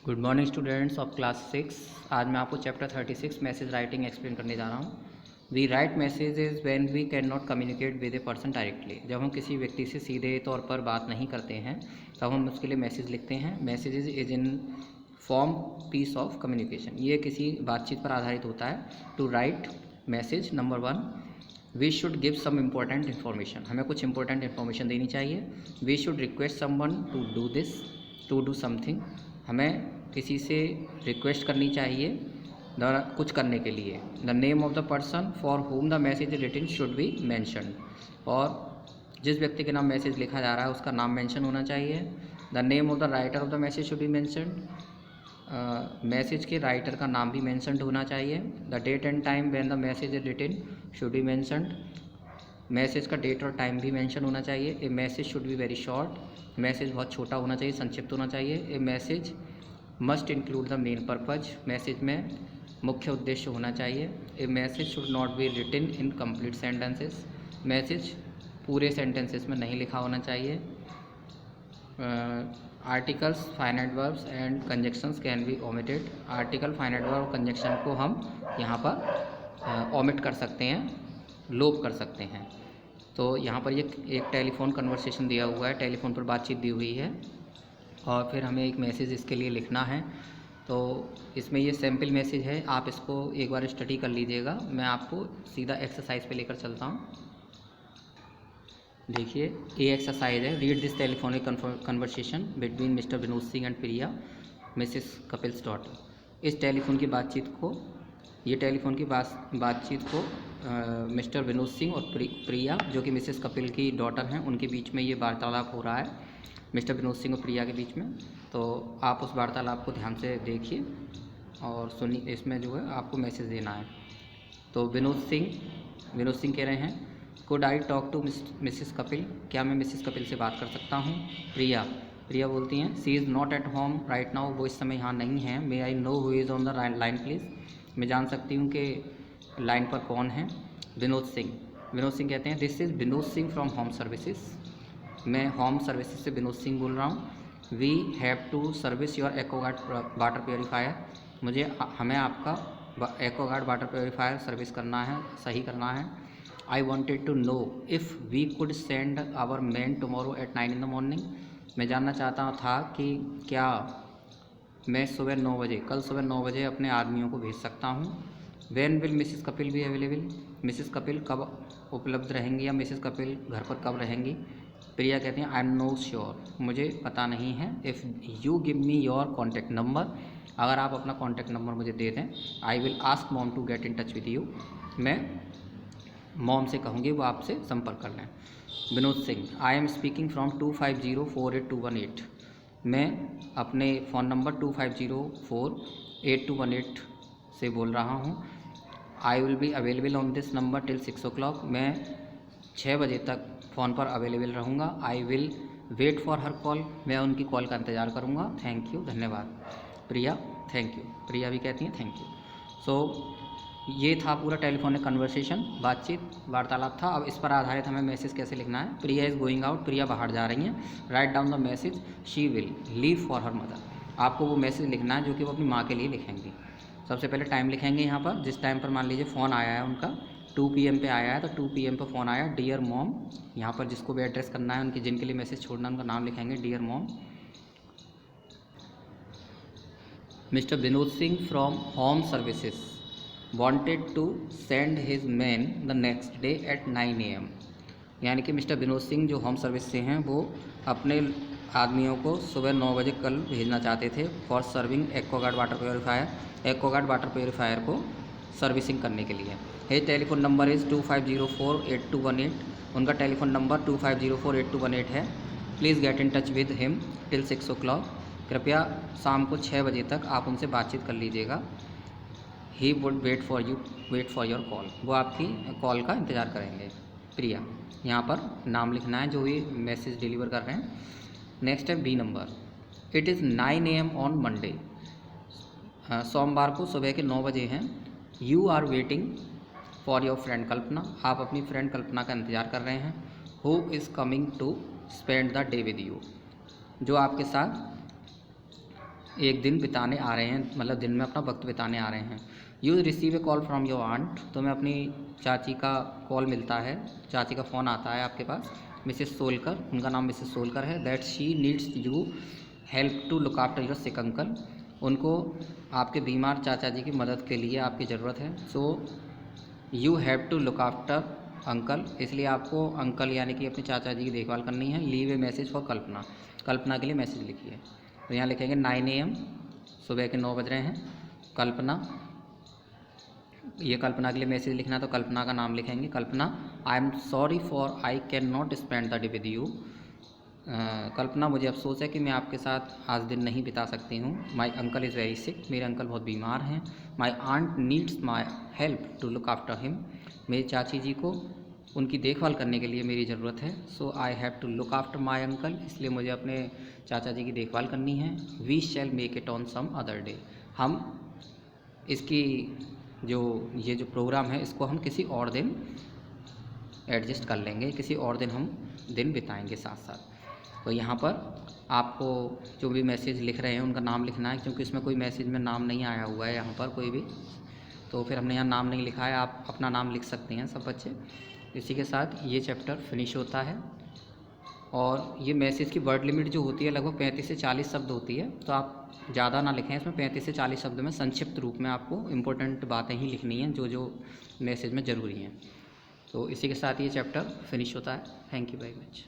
Good morning students of class 6। आज मैं आपको चैप्टर 36 मैसेज राइटिंग एक्सप्लेन करने जा रहा हूँ। We write messages when we can not communicate with a person directly. जब हम किसी व्यक्ति से सीधे तौर पर बात नहीं करते हैं तब हम उसके लिए मैसेज लिखते हैं। Messages is in form piece of communication. ये किसी बातचीत पर आधारित होता है। To write message number 1, we should give some important information. हमें कुछ इंपॉर्टेंट इन्फॉर्मेशन देनी चाहिए। We should request someone to do this, to do something. हमें किसी से रिक्वेस्ट करनी चाहिए कुछ करने के लिए। The name of the person for whom the message written should be mentioned. और जिस व्यक्ति के नाम मैसेज लिखा जा रहा है उसका नाम मेंशन होना चाहिए। The name of the writer of the message should be mentioned. Message के राइटर का नाम भी मैंशनड होना चाहिए। The date and time when the message is written should be mentioned. Message का डेट और टाइम भी मेंशन होना चाहिए। A message should be very short. Message बहुत छोटा होना चाहिए, संक्षिप्त होना चाहिए। A message must include the main purpose. Message में मुख्य उद्देश्य होना चाहिए। A message should not be written in complete sentences. Message पूरे सेंटेंसेस में नहीं लिखा होना चाहिए। Articles, finite verbs and conjunctions can be omitted. Article, finite verb और कंजक्शन को हम यहाँ पर ओमिट कर सकते हैं, लोप कर सकते हैं। तो यहाँ पर ये एक टेलीफोन कन्वर्सेशन दिया हुआ है, टेलीफोन पर बातचीत दी हुई है और फिर हमें एक मैसेज इसके लिए लिखना है। तो इसमें ये सैम्पल मैसेज है, आप इसको एक बार स्टडी कर लीजिएगा। मैं आपको सीधा एक्सरसाइज पे लेकर चलता हूँ। देखिए, ये एक्सरसाइज है। Read this telephonic conversation between mister Vinod Singh and Priya, Mrs Kapil's daughter. इस टेलीफोन की बातचीत को, ये टेलीफोन की बातचीत को मिस्टर विनोद सिंह और प्रिया जो कि मिसेस कपिल की डॉटर हैं उनके बीच में ये वार्तालाप हो रहा है, मिस्टर विनोद सिंह और प्रिया के बीच में। तो आप उस वार्तालाप को ध्यान से देखिए और सुनिए। इसमें जो है आपको मैसेज देना है। तो विनोद सिंह कह रहे हैं, could I talk to Mrs Kapil. क्या मैं मिसेस कपिल से बात कर सकता हूँ? प्रिया बोलती हैं, she is not at home right now. वो इस समय यहाँ नहीं है। May I know who is on the line please. मैं जान सकती हूँ कि लाइन पर कौन है? विनोद सिंह कहते हैं, this is Vinod Singh from home services. मैं होम सर्विसेज से विनोद सिंह बोल रहा हूँ। We have to service your Aquaguard water purifier. हमें आपका एक्वागार्ड वाटर प्योरीफायर सर्विस करना है, सही करना है। I wanted to know if we could send our man tomorrow at 9 in the morning। मैं जानना चाहता था कि क्या मैं कल सुबह 9 बजे अपने आदमियों को भेज सकता हूँ। Van will Mrs Kapil be available. Mrs Kapil कब उपलब्ध रहेंगी या मिसेस कपिल घर पर कब रहेंगी? प्रिया कहती हैं, आई एम नो श्योर। मुझे पता नहीं है। If you give me your contact number. अगर आप अपना कॉन्टैक्ट नंबर मुझे दे दें, I will ask mom to get in touch with you. मैं मॉम से कहूँगी वो आपसे संपर्क कर लें। Vinod Singh, I am speaking from 25048218। मैं अपने फ़ोन नंबर 25048218 से बोल रहा हूँ। I will be available on this number till 6 o'clock। मैं 6 बजे तक फ़ोन पर अवेलेबल रहूँगा। I will wait for her call. मैं उनकी कॉल का इंतज़ार करूँगा। थैंक यू, धन्यवाद। प्रिया, थैंक यू। प्रिया भी कहती हैं थैंक यू। सो ये था पूरा टेलीफोनिक कन्वर्सेशन, बातचीत, वार्तालाप था। अब इस पर आधारित हमें मैसेज कैसे लिखना है। प्रिया इज़ गोइंग आउट। प्रिया बाहर जा रही हैं। Write down the message, she will leave for her mother. आपको वो मैसेज लिखना है जो कि वो अपनी माँ के लिए लिखेंगी। सबसे पहले टाइम लिखेंगे यहाँ पर, जिस टाइम पर मान लीजिए फ़ोन आया है उनका 2 PM पे आया है, तो 2 PM पर फ़ोन आया, डियर मॉम। यहाँ पर जिसको भी एड्रेस करना है, उनकी जिनके लिए मैसेज छोड़ना है उनका नाम लिखेंगे, dear mom. Mr Vinod Singh from home services wanted to send his men the next day at 9 AM। यानी कि मिस्टर विनोद सिंह जो होम सर्विस से हैं वो अपने आदमियों को सुबह 9 बजे कल भेजना चाहते थे for serving Aquaguard water purifier. Aquaguard water purifier को सर्विसिंग करने के लिए। है टेलीफोन नंबर इज़ 25048218। उनका टेलीफोन नंबर 25048218 है। Please get in touch with him till 6 o'clock। कृपया शाम को 6 बजे तक आप उनसे बातचीत कर लीजिएगा। He would wait for your call. वो आपकी कॉल का इंतज़ार करेंगे। प्रिया, यहाँ पर नाम लिखना है जो भी मैसेज डिलीवर कर रहे हैं। नेक्स्ट है B number. It is 9 AM on Monday. सोमवार को सुबह के 9 बजे हैं। You are waiting for your friend Kalpana. आप अपनी फ्रेंड कल्पना का इंतज़ार कर रहे हैं। Who is coming to spend the day with you. जो आपके साथ एक दिन बिताने आ रहे हैं, मतलब दिन में अपना वक्त बिताने आ रहे हैं। You receive a call from your aunt, तो मैं अपनी चाची का कॉल मिलता है, चाची का फ़ोन आता है आपके पास, मिसेस सोलकर, उनका नाम मिसेस सोलकर है, that she needs you help to look after your sick uncle, उनको आपके बीमार चाचा जी की मदद के लिए आपकी ज़रूरत है। So you have to look after uncle, इसलिए आपको अंकल यानी कि अपने चाचा जी की देखभाल करनी है। लीव ए मैसेज फॉर कल्पना, कल्पना के लिए मैसेज लिखिए। तो यहाँ लिखेंगे 9 AM, सुबह के 9 बज रहे हैं। कल्पना, ये कल्पना के लिए मैसेज लिखना, तो कल्पना का नाम लिखेंगे। Kalpana, I am sorry for I can not spend the day with you. Kalpana, मुझे अफसोस है कि मैं आपके साथ आज दिन नहीं बिता सकती हूँ। My uncle is very sick, मेरे अंकल बहुत बीमार हैं। My aunt needs my help to look after him, मेरी चाची जी को उनकी देखभाल करने के लिए मेरी ज़रूरत है। So I have to look after my uncle, इसलिए मुझे अपने चाचा जी की देखभाल करनी है। We shall make it on some other day, हम इसकी ये जो प्रोग्राम है इसको हम किसी और दिन एडजस्ट कर लेंगे, किसी और दिन हम दिन बिताएंगे साथ साथ। तो यहाँ पर आपको जो भी मैसेज लिख रहे हैं उनका नाम लिखना है, क्योंकि इसमें कोई मैसेज में नाम नहीं आया हुआ है यहाँ पर कोई भी, तो फिर हमने यहाँ नाम नहीं लिखा है। आप अपना नाम लिख सकते हैं सब बच्चे। इसी के साथ ये चैप्टर फिनिश होता है। और ये मैसेज की वर्ड लिमिट जो होती है लगभग 35 से 40 शब्द होती है, तो आप ज़्यादा ना लिखें इसमें। 35 से 40 शब्द में संक्षिप्त रूप में आपको इम्पोर्टेंट बातें ही लिखनी हैं जो जो मैसेज में ज़रूरी हैं। तो इसी के साथ ये चैप्टर फिनिश होता है। Thank you very much.